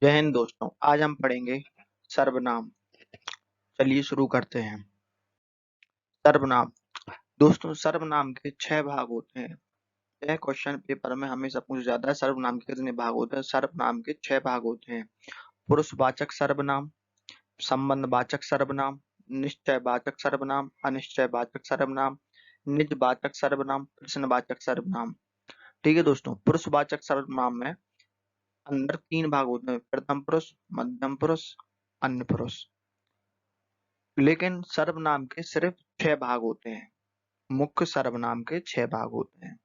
जय हिंद दोस्तों। आज हम पढ़ेंगे सर्वनाम। चलिए शुरू करते हैं। सर्वनाम। दोस्तों, सर्वनाम के 6 भाग होते हैं। यह क्वेश्चन पेपर में हमेशा पूछा जाता है। सर्वनाम के कितने भाग होते हैं? सर्वनाम के 6 भाग होते हैं। पुरुषवाचक सर्वनाम, संबंधवाचक सर्वनाम, निश्चयवाचक सर्वनाम, अनिश्चयवाचक सर्वनाम, निजवाचक सर्वनाम, प्रश्नवाचक सर्वनाम। ठीक है दोस्तों। पुरुषवाचक सर्वनाम में अंदर 3 भाग होते हैं: प्रथम पुरुष, मध्यम पुरुष, अन्य पुरुष। लेकिन सर्वनाम के सिर्फ 6 भाग होते हैं। मुख्य सर्वनाम के 6 भाग होते हैं।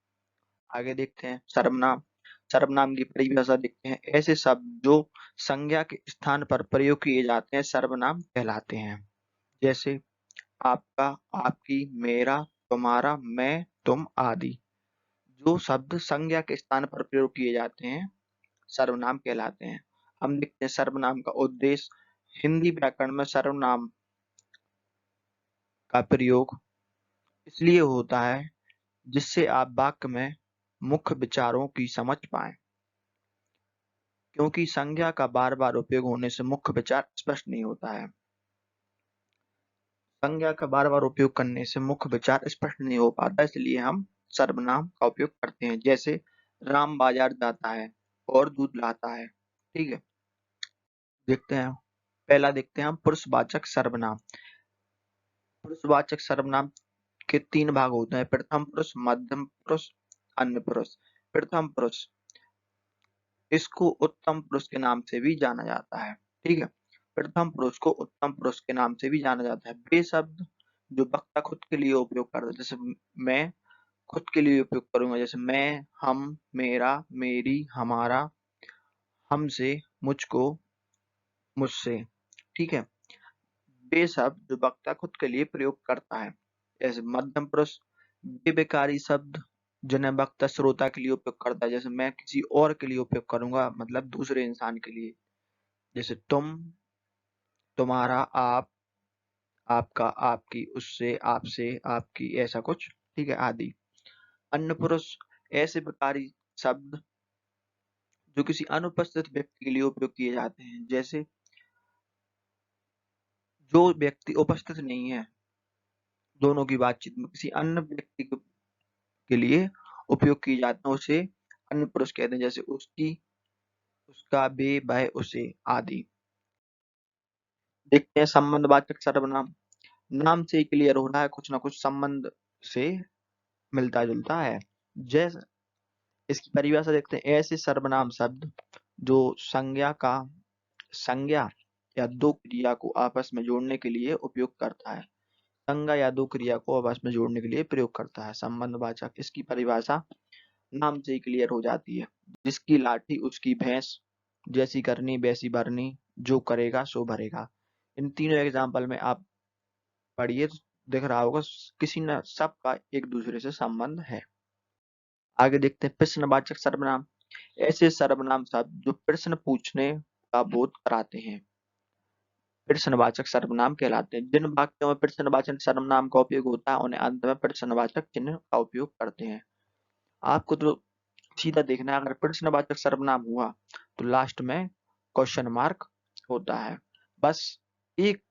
आगे देखते हैं सर्वनाम। सर्वनाम की परिभाषा देखते हैं। ऐसे शब्द जो संज्ञा के स्थान पर प्रयोग किए जाते हैं सर्वनाम कहलाते हैं। जैसे आपका, आपकी, मेरा, तुम्हारा, मैं, तुम आदि। जो शब्द संज्ञा के स्थान पर प्रयोग किए जाते हैं सर्वनाम कहलाते हैं। हम देखते हैं सर्वनाम का उद्देश्य। हिंदी व्याकरण में सर्वनाम का प्रयोग इसलिए होता है जिससे आप वाक्य में मुख्य विचारों की समझ पाएं, क्योंकि संज्ञा का बार बार उपयोग होने से मुख्य विचार स्पष्ट नहीं होता है। संज्ञा का बार बार उपयोग करने से मुख्य विचार स्पष्ट नहीं हो पाता, इसलिए हम सर्वनाम का उपयोग करते हैं। जैसे राम बाजार जाता है और दूध लाता है। ठीक है। देखते हैं। पहला देखते हैं हम पुरुषवाचक सर्वनाम। पुरुषवाचक सर्वनाम के 3 भाग होते हैं: प्रथम पुरुष, मध्यम पुरुष, अन्य पुरुष। प्रथम पुरुष, इसको उत्तम पुरुष के नाम से भी जाना जाता है। ठीक है। प्रथम पुरुष को उत्तम पुरुष के नाम से भी जाना जाता है। वे शब्द जो वक्ता खुद के लिए उपयोग करता है, जैसे मैं खुद के लिए उपयोग करूंगा, जैसे मैं, हम, मेरा, मेरी, हमारा, हमसे, मुझको, मुझसे। ठीक है। वे शब्द जो वक्ता खुद के लिए प्रयोग करता है। जैसे मध्यम पुरुष, वे विकारी शब्द जिन्हें वक्ता श्रोता के लिए उपयोग करता है। जैसे मैं किसी और के लिए उपयोग करूंगा, मतलब दूसरे इंसान के लिए। जैसे तुम, तुम्हारा, आप, आपका, आपकी, उससे, आपसे, आपकी, ऐसा कुछ। ठीक है, आदि। अन्य पुरुष ऐसे विकारी शब्द जो किसी अनुपस्थित व्यक्ति के लिए उपयोग किए जाते हैं। जैसे जो व्यक्ति उपस्थित नहीं है दोनों की बातचीत में, किसी अन्य व्यक्ति के लिए उपयोग किए जाते हैं, उसे अन्य पुरुष कहते हैं। जैसे उसकी, उसका, वे, वह, उसे, आदि। देखते हैं संबंधवाचक सर्वनाम। नाम से ही क्लियर हो रहा है, कुछ ना कुछ संबंध से मिलता जुलता है। जैसे इसकी परिभाषा देखते हैं। ऐसे सर्वनाम शब्द जो संज्ञा या दो क्रिया को आपस में जोड़ने के लिए उपयोग करता है। संज्ञा या दो क्रिया को आपस में जोड़ने के लिए प्रयोग करता है संबंधवाचक। इसकी परिभाषा नाम से ही क्लियर हो जाती है। जिसकी लाठी उसकी भैंस, जैसी करनी वैसी भरनी, जो करेगा सो भरेगा। इन तीनों एग्जाम्पल में आप पढ़िए तो दिख रहा होगा किसी न सबका एक दूसरे से संबंध है। आगे देखते हैं प्रश्नवाचक सर्वनाम। ऐसे सर्वनाम शब्द जो प्रश्न पूछने का बोध कराते हैं प्रश्नवाचक सर्वनाम कहलाते हैं। जिन वाक्यों में प्रश्नवाचक सर्वनाम का उपयोग होता है उन्हें अंत में प्रश्नवाचक चिन्ह का उपयोग करते हैं। आपको तो सीधा देखना है, अगर प्रश्नवाचक सर्वनाम हुआ तो लास्ट में क्वेश्चन मार्क होता है। बस एक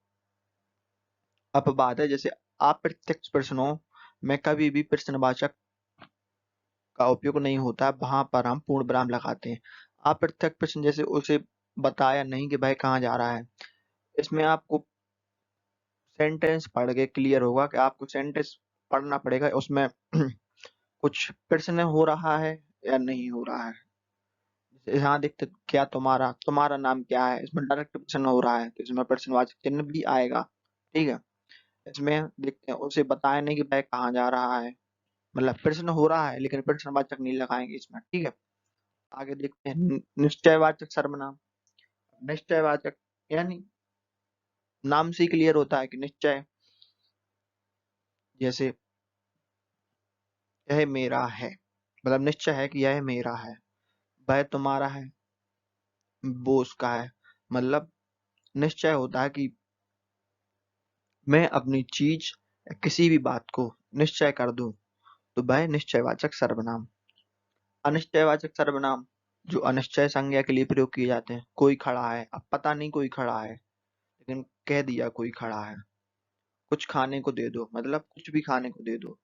अपवाद है, जैसे अप्रत्यक्ष प्रश्नों में कभी भी प्रश्नवाचक का उपयोग नहीं होता, वहां पर हम पूर्ण विराम लगाते हैं। अप्रत्यक्ष प्रश्न जैसे उसे बताया नहीं कि भाई कहाँ जा रहा है, इसमें आपको सेंटेंस पढ़ के क्लियर होगा कि आपको सेंटेंस पढ़ना पड़ेगा, उसमें कुछ प्रश्न हो रहा है या नहीं हो रहा है। यहाँ देखते क्या तुम्हारा, तुम्हारा नाम क्या है, इसमें डायरेक्ट प्रश्न हो रहा है तो इसमें प्रश्नवाचक चिन्ह भी आएगा। ठीक है। इसमें देखते हैं उसे बताया नहीं कि भाई कहाँ जा रहा है, मतलब प्रश्न हो रहा है लेकिन प्रश्नवाचक नहीं लगाएंगे इसमें। ठीक है। आगे देखते हैं निश्चयवाचक सर्वनाम। निश्चयवाचक यानी नाम से ही क्लियर होता है कि निश्चय। जैसे यह मेरा है, मतलब निश्चय है कि यह मेरा है। वह तुम्हारा है, वो उसका है। मतलब निश्चय होता है कि मैं अपनी चीज या किसी भी बात को निश्चय कर दूं, तो वह निश्चयवाचक सर्वनाम। अनिश्चयवाचक सर्वनाम। जो अनिश्चय संज्ञा के लिए प्रयोग किए जाते हैं। कोई खड़ा है, अब पता नहीं कोई खड़ा है, लेकिन कह दिया कोई खड़ा है। कुछ खाने को दे दो, मतलब कुछ भी खाने को दे दो।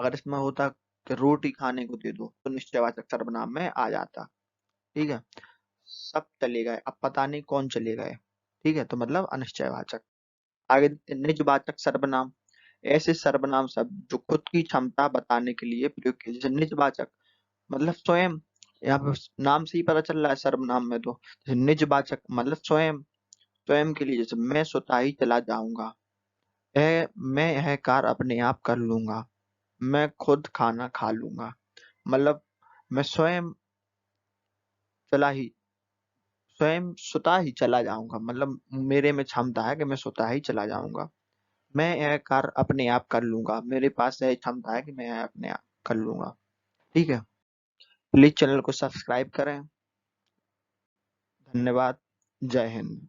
अगर इसमें होता कि रोटी खाने को दे दो, तो निश्चयवाचक सर्वनाम में आ जाता। ठीक है। सब चले गए, अब पता नहीं कौन चले गए। ठीक है, तो मतलब अनिश्चयवाचक। आगे निजवाचक सर्वनाम, ऐसे सर्वनाम शब्द जो खुद की क्षमता बताने के लिए प्रयोग किए, जैसे निजवाचक मतलब स्वयं। यहाँ पे नाम से ही पता चल रहा है सर्वनाम में, तो जैसे निजवाचक मतलब स्वयं, स्वयं के लिए, जैसे मैं स्वतः ही चला जाऊंगा, मैं यह कार्य अपने आप कर लूंगा, मैं खुद खाना खा लूंगा। मतलब मैं स्वयं चला ही स्वयं स्वतः ही चला जाऊंगा, मतलब मेरे में क्षमता है कि मैं स्वतः ही चला जाऊंगा। मैं यह कार्य अपने आप कर लूंगा, मेरे पास यह क्षमता है कि मैं यह अपने आप कर लूंगा। ठीक है। प्लीज चैनल को सब्सक्राइब करें। धन्यवाद। जय हिंद।